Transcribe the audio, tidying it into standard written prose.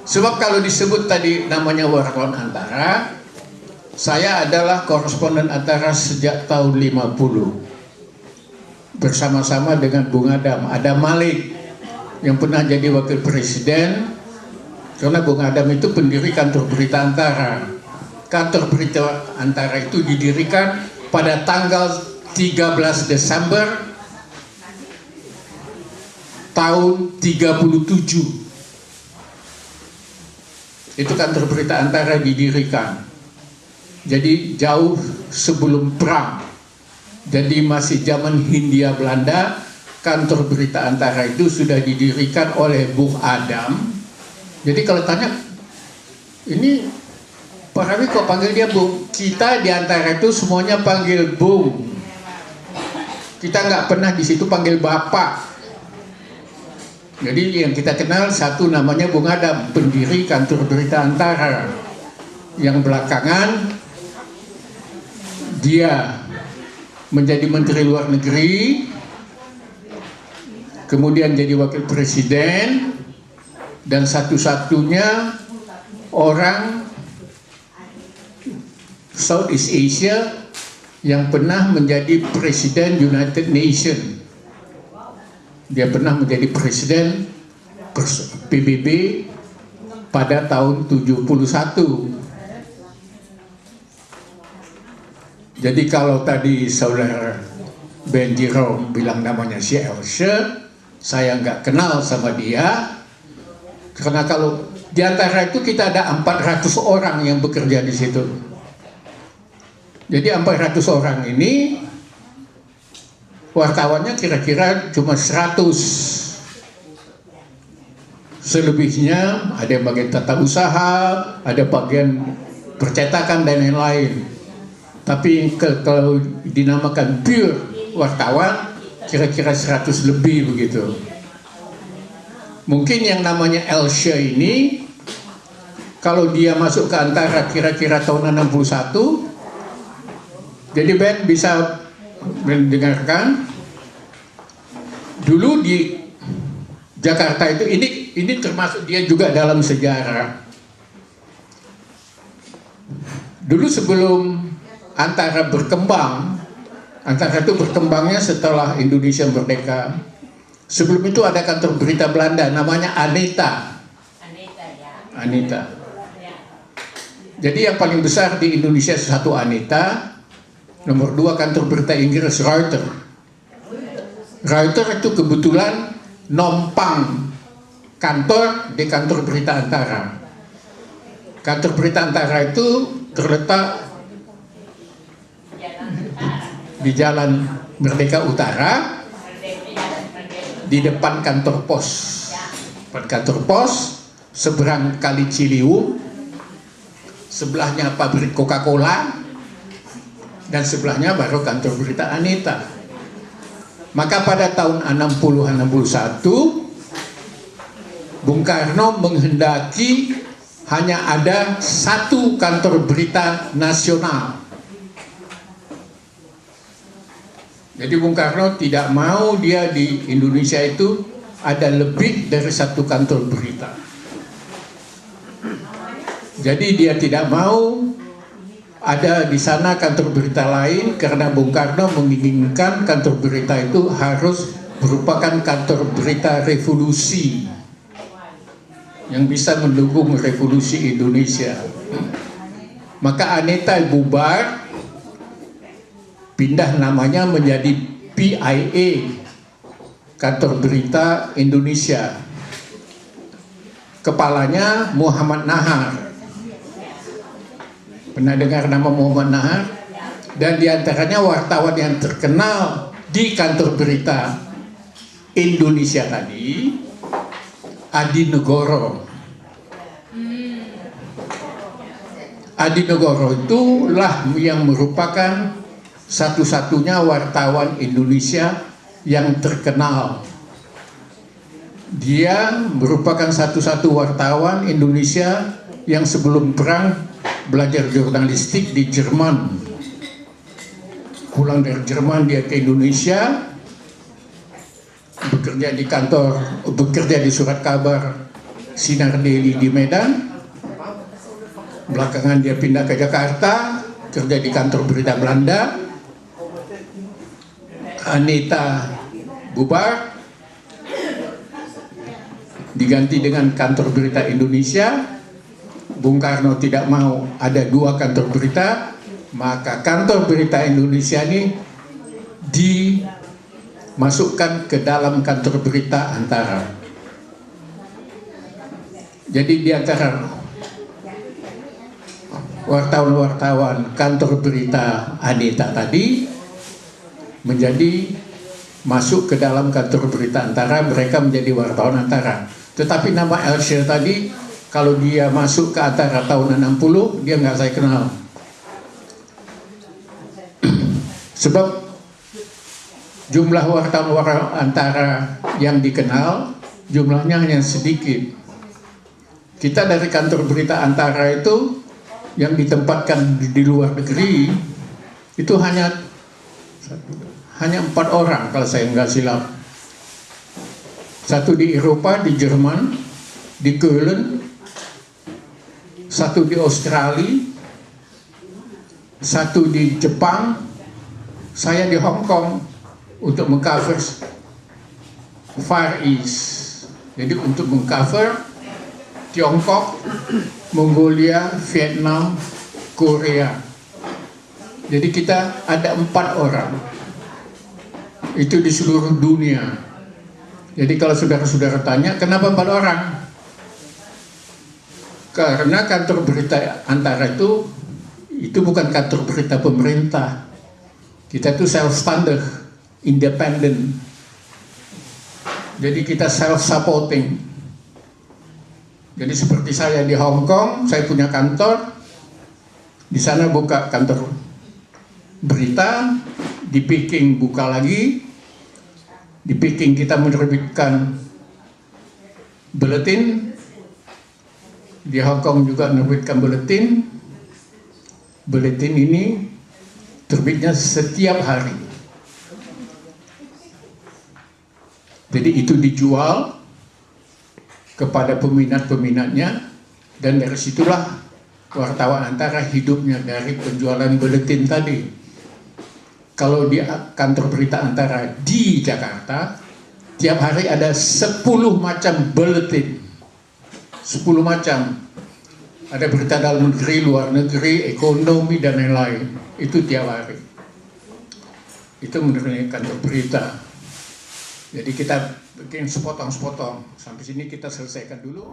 Sebab kalau disebut tadi namanya wartawan Antara, saya adalah koresponden Antara sejak tahun 50. Bersama-sama dengan Bung Adam Malik yang pernah jadi wakil presiden, karena Bung Adam itu pendiri kantor berita Antara. Kantor berita Antara itu didirikan pada tanggal 13 Desember tahun 37. Itu kantor berita Antara didirikan. Jadi jauh sebelum perang. Jadi masih zaman Hindia Belanda, kantor berita Antara itu sudah didirikan oleh Bung Adam. Jadi kalau tanya, ini Pak Rawi kok panggil dia Bung? Kita di Antara itu semuanya panggil Bung. Kita nggak pernah di situ panggil Bapak. Jadi yang kita kenal satu namanya Bung Adam, pendiri kantor berita Antara. Yang belakangan dia menjadi Menteri Luar Negeri, kemudian jadi Wakil Presiden, dan satu-satunya orang Southeast Asia yang pernah menjadi Presiden United Nations. Dia pernah menjadi Presiden PBB pada tahun 71. Jadi kalau tadi saudara Ben Jerome bilang namanya si Else, saya nggak kenal sama dia. Karena kalau di antara itu kita ada 400 orang yang bekerja di situ. Jadi 400 orang ini wartawannya kira-kira cuma 100. Selebihnya ada yang bagian tata usaha, ada bagian percetakan dan lain-lain. Tapi kalau dinamakan pure wartawan, kira-kira 100 lebih begitu. Mungkin yang namanya Else ini, kalau dia masuk ke Antara kira-kira tahun 61, jadi Ben bisa mendengarkan. Dulu di Jakarta itu, ini termasuk dia juga dalam sejarah. Dulu sebelum Antara berkembang, Antara itu berkembangnya setelah Indonesia merdeka. Sebelum itu ada kantor berita Belanda namanya Anita. Anita. Jadi yang paling besar di Indonesia satu Anita, nomor 2 kantor berita Inggris Reuters. Reuters itu kebetulan nompang kantor di kantor berita Antara. Kantor berita Antara itu terletak di Jalan Merdeka Utara, di depan kantor pos. Kantor pos, seberang Kali Ciliwung, sebelahnya pabrik Coca-Cola, dan sebelahnya baru kantor berita Anita. Maka pada tahun 60-61, Bung Karno menghendaki hanya ada satu kantor berita nasional. Jadi Bung Karno tidak mau dia di Indonesia itu ada lebih dari satu kantor berita. Jadi dia tidak mau ada di sana kantor berita lain, karena Bung Karno menginginkan kantor berita itu harus merupakan kantor berita revolusi yang bisa mendukung revolusi Indonesia. Maka Anita bubar, pindah namanya menjadi PIA, Kantor Berita Indonesia. Kepalanya Muhammad Nahar. Pernah dengar nama Muhammad Nahar? Dan diantaranya wartawan yang terkenal di Kantor Berita Indonesia tadi, Adi Negoro. Adi Negoro itulah yang merupakan satu-satunya wartawan Indonesia yang terkenal. Dia merupakan satu-satu wartawan Indonesia yang sebelum perang belajar jurnalistik di Jerman. Pulang dari Jerman dia ke Indonesia, bekerja di kantor, bekerja di surat kabar Sinar Daily di Medan. Belakangan dia pindah ke Jakarta, kerja di kantor berita Belanda. Anita bubar, diganti dengan kantor berita Indonesia. Bung Karno tidak mau ada dua kantor berita, maka kantor berita Indonesia ini dimasukkan ke dalam kantor berita Antara. Jadi di antara wartawan-wartawan kantor berita Anita tadi menjadi masuk ke dalam kantor berita Antara, mereka menjadi wartawan Antara. Tetapi nama Elsyir tadi, kalau dia masuk ke Antara tahun 60, dia nggak saya kenal. Sebab jumlah wartawan Antara yang dikenal, jumlahnya hanya sedikit. Kita dari kantor berita Antara itu, yang ditempatkan di luar negeri, itu hanya 4 orang kalau saya nggak silap. Satu di Eropa, di Jerman, di Köln, satu di Australia, satu di Jepang, saya di Hong Kong untuk mengcover Far East. Jadi untuk mengcover Tiongkok, Mongolia, Vietnam, Korea. Jadi kita ada 4 orang. Itu di seluruh dunia. Jadi kalau saudara-saudara tanya, kenapa 4 orang? Karena kantor berita Antara itu bukan kantor berita pemerintah. Kita itu self-standard, independen. Jadi kita self-supporting. Jadi seperti saya di Hong Kong, saya punya kantor. Di sana buka kantor berita, di Peking buka lagi. Di Peking kita menerbitkan buletin, di Hong Kong juga menerbitkan buletin. Buletin ini terbitnya setiap hari. Jadi itu dijual kepada peminat-peminatnya, dan dari situlah wartawan Antara hidupnya dari penjualan buletin tadi. Kalau di kantor berita Antara di Jakarta, tiap hari ada 10 macam buletin. 10 macam. Ada berita dalam negeri, luar negeri, ekonomi, dan lain-lain. Itu tiap hari. Itu menurut kantor berita. Jadi kita bikin sepotong-sepotong. Sampai sini kita selesaikan dulu.